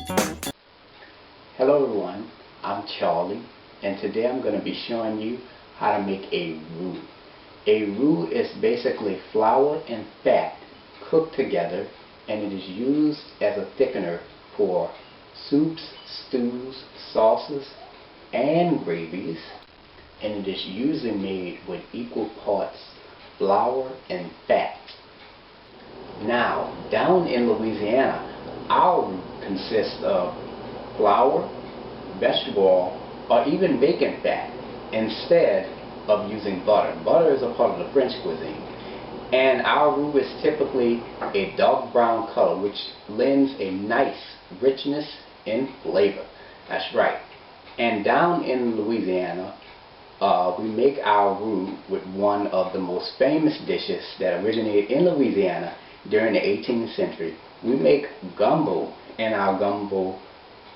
Hello everyone, I'm Charlie, and today I'm going to be showing you how to make a roux. A roux is basically flour and fat cooked together, and it is used as a thickener for soups, stews, sauces, and gravies, and it is usually made with equal parts flour and fat. Now, down in Louisiana, our roux consists of flour, vegetable oil, or even bacon fat instead of using butter. Butter is a part of the French cuisine. And our roux is typically a dark brown color, which lends a nice richness in flavor. That's right. And down in Louisiana, we make our roux with one of the most famous dishes that originated in Louisiana during the 18th century. We make gumbo, and our gumbo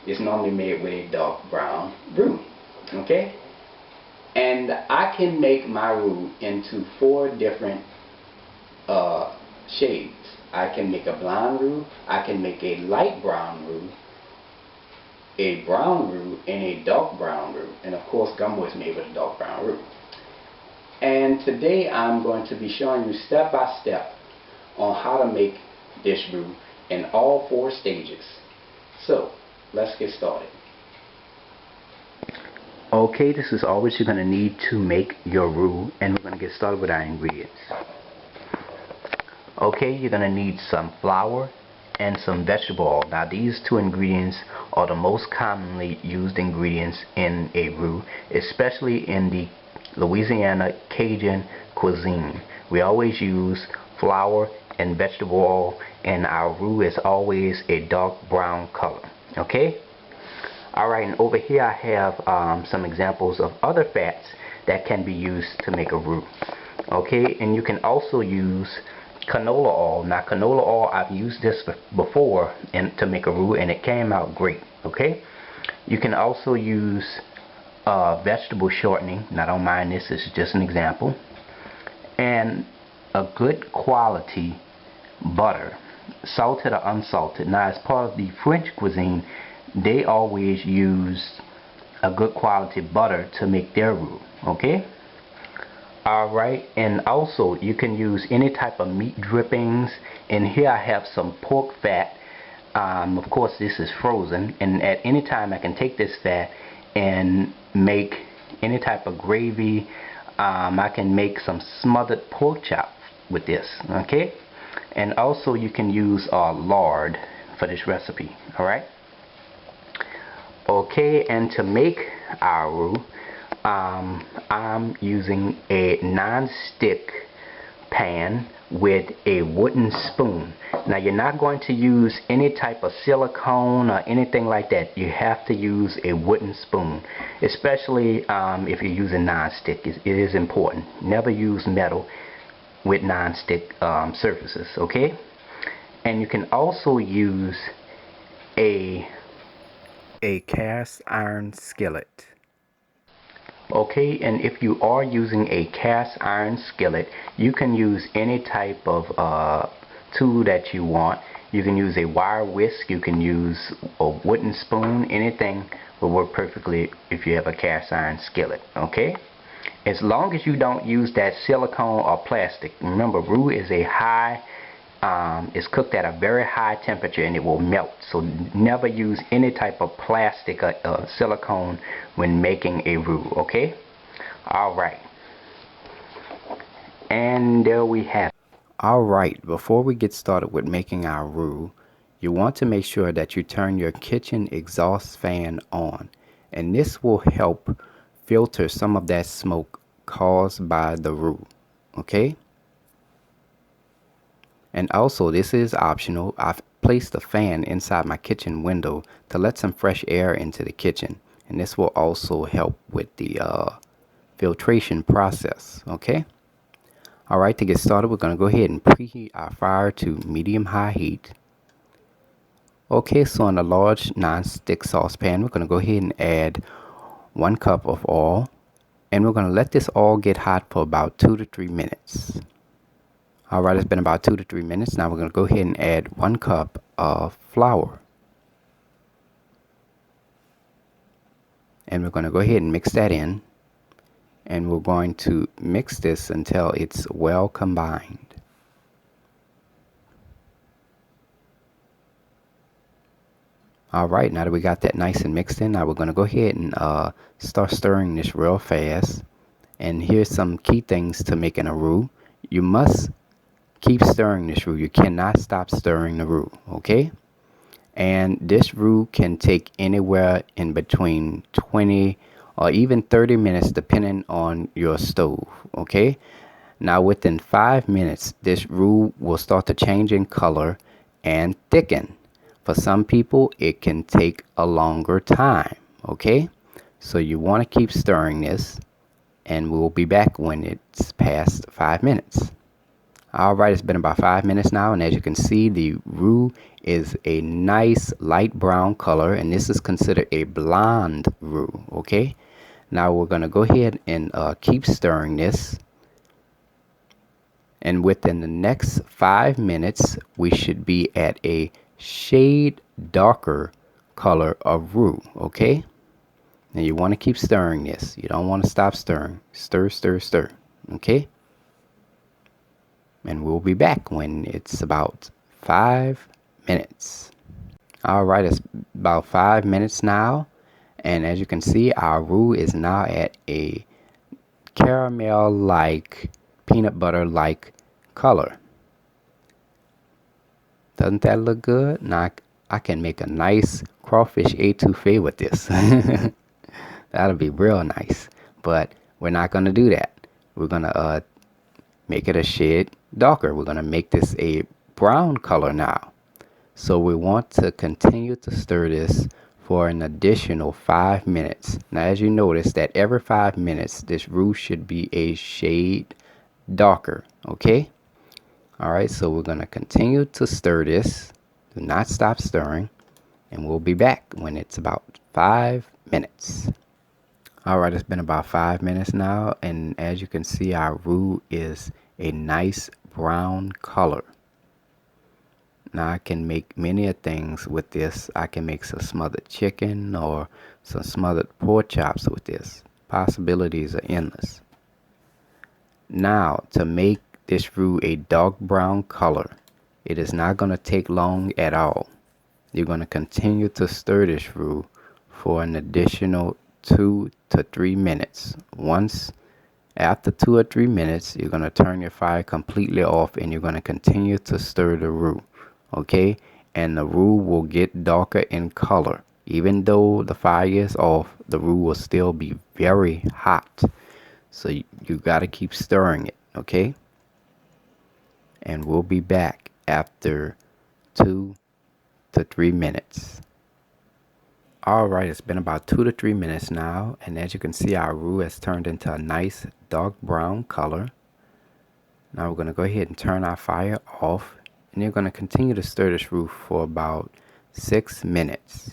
is normally made with a dark brown roux. Okay? And I can make my roux into 4 different shades. I can make a blonde roux, I can make a light brown roux, a brown roux, and a dark brown roux. And of course, gumbo is made with a dark brown roux. And today I'm going to be showing you step by step on how to make this roux in all 4 stages. So, let's get started. Okay, this is all what you're going to need to make your roux, and we're going to get started with our ingredients. Okay, you're going to need some flour and some vegetable oil. Now these 2 ingredients are the most commonly used ingredients in a roux, especially in the Louisiana Cajun Cuisine. We always use flour and vegetable oil, and our roux is always a dark brown color. Okay? Alright, and over here I have some examples of other fats that can be used to make a roux. Okay, and you can also use canola oil. Now canola oil, I've used this before to make a roux, and it came out great. Okay, you can also use vegetable shortening. Now don't mind this is just an example. And a good quality butter, salted or unsalted. Now as part of the French cuisine, they always use a good quality butter to make their roux. Okay? Alright, and also you can use any type of meat drippings. And here I have some pork fat. Of course this is frozen, and at any time I can take this fat and make any type of gravy. I can make some smothered pork chop with this. Okay? And also you can use lard for this recipe. Alright? Okay, and to make our roux, I'm using a non-stick pan with a wooden spoon. Now you're not going to use any type of silicone or anything like that. You have to use a wooden spoon, especially if you're using non-stick. It is important. Never use metal with non-stick surfaces. Okay? And you can also use a cast iron skillet. Okay, and if you are using a cast iron skillet, you can use any type of tool that you want. You can use a wire whisk, you can use a wooden spoon, anything will work perfectly if you have a cast iron skillet. Okay, as long as you don't use that silicone or plastic. Remember, roux is a high it's cooked at a very high temperature, and it will melt. So never use any type of plastic or silicone when making a roux. Okay? Alright. And there we have it. Alright, before we get started with making our roux, you want to make sure that you turn your kitchen exhaust fan on. And this will help filter some of that smoke caused by the roux. Okay? And also, this is optional. I've placed a fan inside my kitchen window to let some fresh air into the kitchen, and this will also help with the filtration process. Okay? Alright, to get started, we're going to go ahead and preheat our fire to medium-high heat. Okay, so in a large non-stick saucepan, we're going to go ahead and add 1 cup of oil, and we're going to let this oil get hot for about 2 to 3 minutes. Alright, it's been about 2 to 3 minutes. Now we're going to go ahead and add 1 cup of flour. And we're going to go ahead and mix that in. And we're going to mix this until it's well combined. Alright, now that we got that nice and mixed in, now we're going to go ahead and start stirring this real fast. And here's some key things to making a roux. You must keep stirring this roux. You cannot stop stirring the roux, okay? And this roux can take anywhere in between 20 or even 30 minutes depending on your stove, okay? Now within 5 minutes, this roux will start to change in color and thicken. For some people, it can take a longer time, okay? So you want to keep stirring this, and we'll be back when it's past 5 minutes. Alright, it's been about 5 minutes now, and as you can see, the roux is a nice light brown color, and this is considered a blonde roux, okay? Now we're going to go ahead and keep stirring this. And within the next 5 minutes, we should be at a shade darker color of roux, okay? Now you want to keep stirring this. You don't want to stop stirring. Stir, stir, stir, okay? And we'll be back when it's about 5 minutes. Alright, it's about 5 minutes now. And as you can see, our roux is now at a caramel-like, peanut butter-like color. Doesn't that look good? Now I can make a nice crawfish etouffee with this. That'll be real nice. But we're not going to do that. We're going to make it a shade darker. We're going to make this a brown color now. So we want to continue to stir this for an additional 5 minutes. Now as you notice that every 5 minutes this roux should be a shade darker, okay? Alright, so we're going to continue to stir this. Do not stop stirring. And we'll be back when it's about 5 minutes. Alright, it's been about 5 minutes now. And as you can see, our roux is a nice brown color. Now I can make many things with this. I can make some smothered chicken or some smothered pork chops with this. Possibilities are endless. Now to make this roux a dark brown color, it is not going to take long at all. You're going to continue to stir this roux for an additional 2 to 3 minutes. Once after 2 or 3 minutes, you're going to turn your fire completely off and you're going to continue to stir the roux, okay? And the roux will get darker in color. Even though the fire is off, the roux will still be very hot. So you got to keep stirring it, okay? And we'll be back after 2 to 3 minutes. Alright, it's been about 2 to 3 minutes now, and as you can see, our roux has turned into a nice dark brown color. Now we're going to go ahead and turn our fire off, and you're going to continue to stir this roux for about 6 minutes.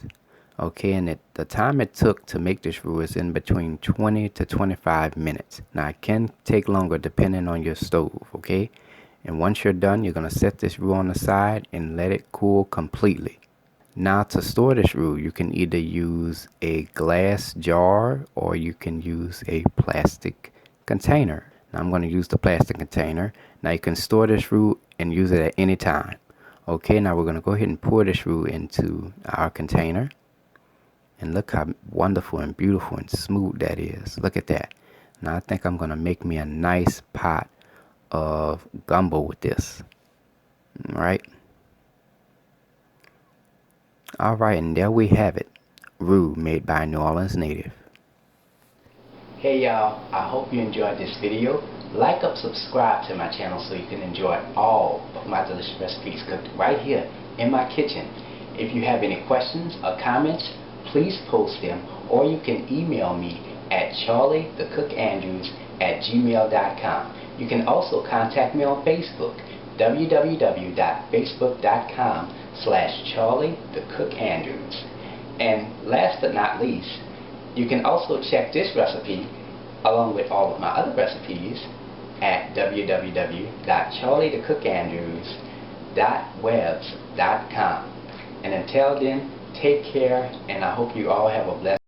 Okay, and the time it took to make this roux is in between 20 to 25 minutes. Now it can take longer depending on your stove, okay? And once you're done, you're going to set this roux on the side and let it cool completely. Now to store this roux, you can either use a glass jar or you can use a plastic container. Now I'm going to use the plastic container. Now you can store this roux and use it at any time. Okay, now we're going to go ahead and pour this roux into our container. And look how wonderful and beautiful and smooth that is. Look at that. Now I think I'm going to make me a nice pot of gumbo with this. Alright, and there we have it. Roux made by a New Orleans native. Hey y'all, I hope you enjoyed this video. Like up, subscribe to my channel so you can enjoy all of my delicious recipes cooked right here in my kitchen. If you have any questions or comments, please post them, or you can email me at charliethecookandrews@gmail.com. You can also contact me on Facebook, www.facebook.com/charliethecookandrews. And last but not least, you can also check this recipe along with all of my other recipes at www.charliethecookandrews.webs.com. And until then, take care, and I hope you all have a blessed